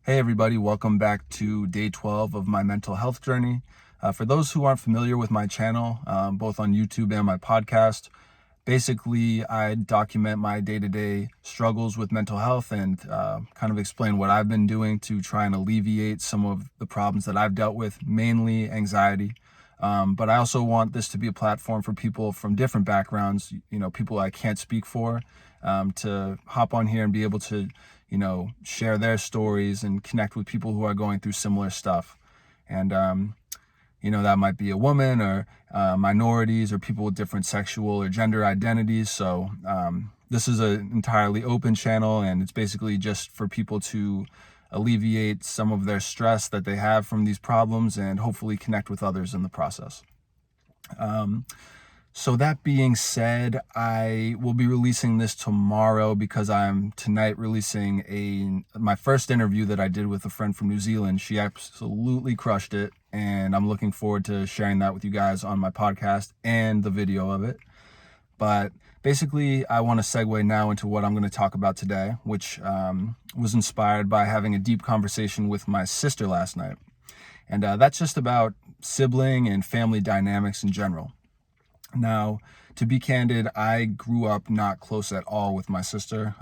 Hey everybody, welcome back to day 12 of my mental health journey. For those who aren't familiar with my channel, both on YouTube and my podcast, basically I document my day-to-day struggles with mental health and kind of explain what I've been doing to try and alleviate some of the problems that I've dealt with, mainly anxiety. But I also want this to be a platform for people from different backgrounds, people I can't speak for, to hop on here and be able to share their stories and connect with people who are going through similar stuff. And, that might be a woman or minorities or people with different sexual or gender identities. So this is an entirely open channel, and it's basically just for people to alleviate some of their stress that they have from these problems and hopefully connect with others in the process. So that being said, I will be releasing this tomorrow because I'm tonight releasing my first interview that I did with a friend from New Zealand. She absolutely crushed it, and I'm looking forward to sharing that with you guys on my podcast and the video of it. But basically, I want to segue now into what I'm going to talk about today, which was inspired by having a deep conversation with my sister last night. And that's just about sibling and family dynamics in general. Now, to be candid, I grew up not close at all with my sister.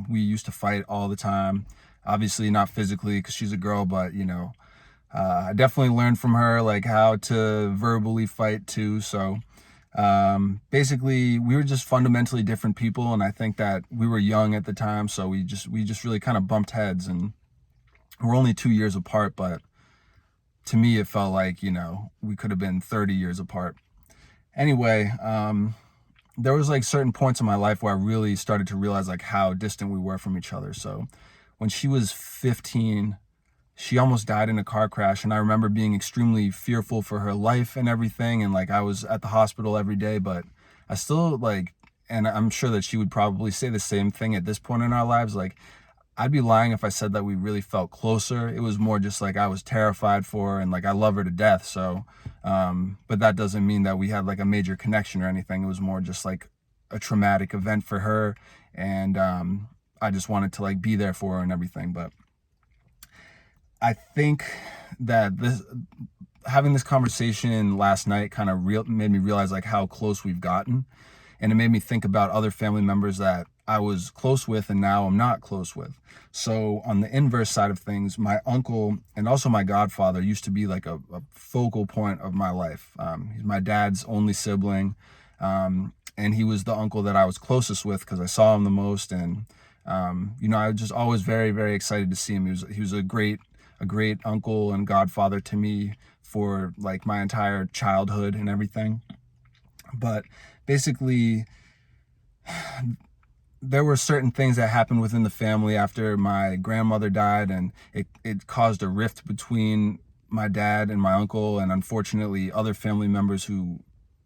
We used to fight all the time. Obviously not physically because she's a girl, but I definitely learned from her like how to verbally fight too. So basically we were just fundamentally different people, and I think that we were young at the time, so we just really kind of bumped heads, and we're only 2 years apart, but to me it felt like we could have been 30 years apart. Anyway, there was like certain points in my life where I really started to realize like how distant we were from each other. So when she was 15, she almost died in a car crash, and I remember being extremely fearful for her life and everything, and like I was at the hospital every day, but I still and I'm sure that she would probably say the same thing at this point in our lives, like I'd be lying if I said that we really felt closer. It was more just like I was terrified for her, and like I love her to death. So, but that doesn't mean that we had like a major connection or anything. It was more just like a traumatic event for her, and I just wanted to like be there for her and everything. But I think that having this conversation last night kind of made me realize like how close we've gotten, and it made me think about other family members that I was close with and now I'm not close with. So on the inverse side of things, my uncle and also my godfather used to be like a focal point of my life. He's my dad's only sibling, and he was the uncle that I was closest with because I saw him the most. And I was just always very, very excited to see him. He was a great uncle and godfather to me for like my entire childhood and everything. But basically, there were certain things that happened within the family after my grandmother died, and it caused a rift between my dad and my uncle, and unfortunately other family members who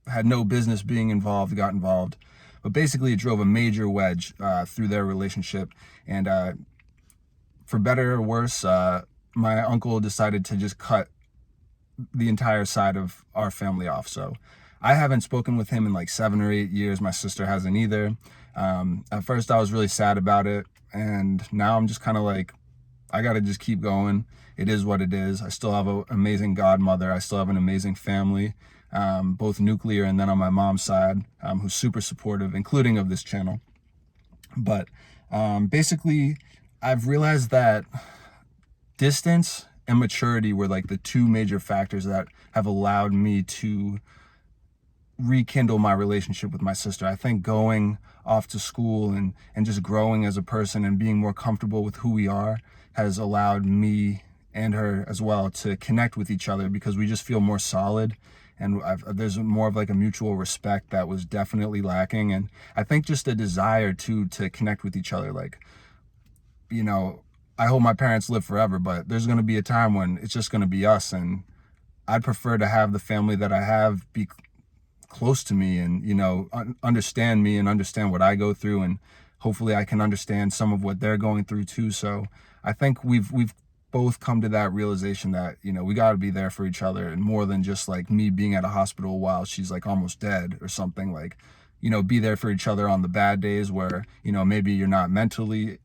had no business being involved got involved. But basically it drove a major wedge through their relationship, and for better or worse, my uncle decided to just cut the entire side of our family off. So I haven't spoken with him in like 7 or 8 years. My sister hasn't either. At first I was really sad about it, and now I'm just kind of like, I gotta just keep going. It is what it is. I still have an amazing godmother. I still have an amazing family, both nuclear and then on my mom's side, who's super supportive, including of this channel. But basically I've realized that distance and maturity were like the two major factors that have allowed me to rekindle my relationship with my sister. I think going off to school and just growing as a person and being more comfortable with who we are has allowed me and her as well to connect with each other, because we just feel more solid, and there's more of like a mutual respect that was definitely lacking. And I think just a desire to connect with each other. Like, I hope my parents live forever, but there's going to be a time when it's just going to be us, and I'd prefer to have the family that I have be close to me and understand me and understand what I go through, and hopefully I can understand some of what they're going through too. So I think we've both come to that realization that we got to be there for each other, and more than just like me being at a hospital while she's like almost dead or something. Like, be there for each other on the bad days where maybe you're not mentally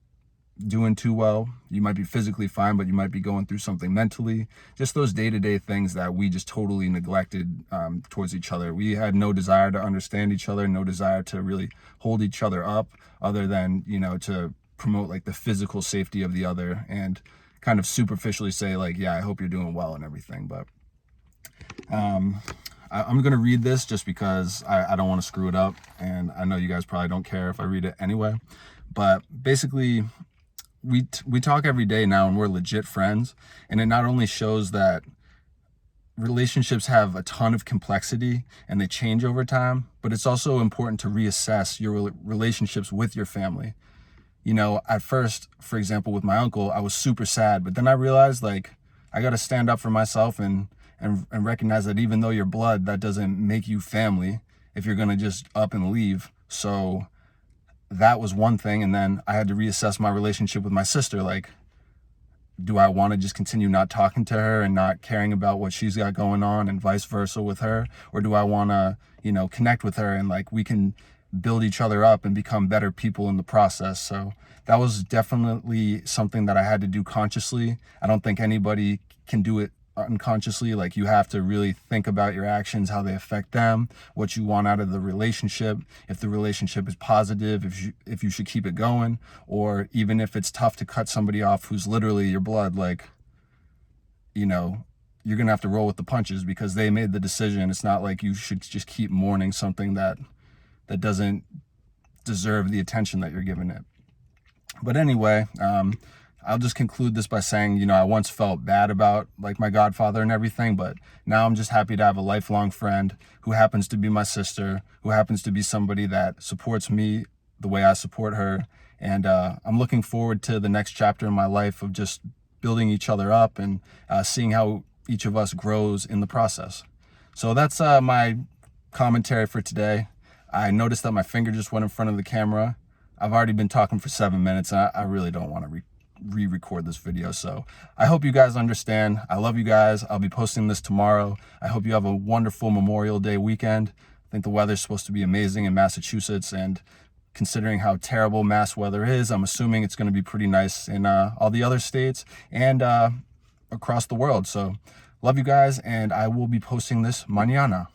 doing too well. You might be physically fine, but you might be going through something mentally. Just those day-to-day things that we just totally neglected towards each other. We had no desire to understand each other, no desire to really hold each other up, other than, to promote like the physical safety of the other and kind of superficially say like, yeah, I hope you're doing well and everything. But I'm going to read this just because I don't want to screw it up. And I know you guys probably don't care if I read it anyway. But basically, we talk every day now and we're legit friends. And it not only shows that relationships have a ton of complexity and they change over time, but it's also important to reassess your relationships with your family. At first, for example, with my uncle, I was super sad, but then I realized like I got to stand up for myself and recognize that even though you're blood, that doesn't make you family if you're going to just up and leave. So that was one thing. And then I had to reassess my relationship with my sister. Like, do I want to just continue not talking to her and not caring about what she's got going on and vice versa with her? Or do I want to, connect with her and like we can build each other up and become better people in the process? So that was definitely something that I had to do consciously. I don't think anybody can do it unconsciously. Like, you have to really think about your actions, how they affect them, what you want out of the relationship, if the relationship is positive, if you should keep it going, or even if it's tough to cut somebody off who's literally your blood, like, you're gonna have to roll with the punches because they made the decision. It's not like you should just keep mourning something that doesn't deserve the attention that you're giving it. But anyway, I'll just conclude this by saying, I once felt bad about like my godfather and everything, but now I'm just happy to have a lifelong friend who happens to be my sister, who happens to be somebody that supports me the way I support her. And I'm looking forward to the next chapter in my life of just building each other up and seeing how each of us grows in the process. So that's my commentary for today. I noticed that my finger just went in front of the camera. I've already been talking for 7 minutes, and I really don't want to re-record this video. So I hope you guys understand. I love you guys. I'll be posting this tomorrow. I hope you have a wonderful Memorial Day weekend. I think the weather's supposed to be amazing in Massachusetts, and considering how terrible Mass weather is, I'm assuming it's going to be pretty nice in all the other states and across the world. So love you guys, and I will be posting this mañana.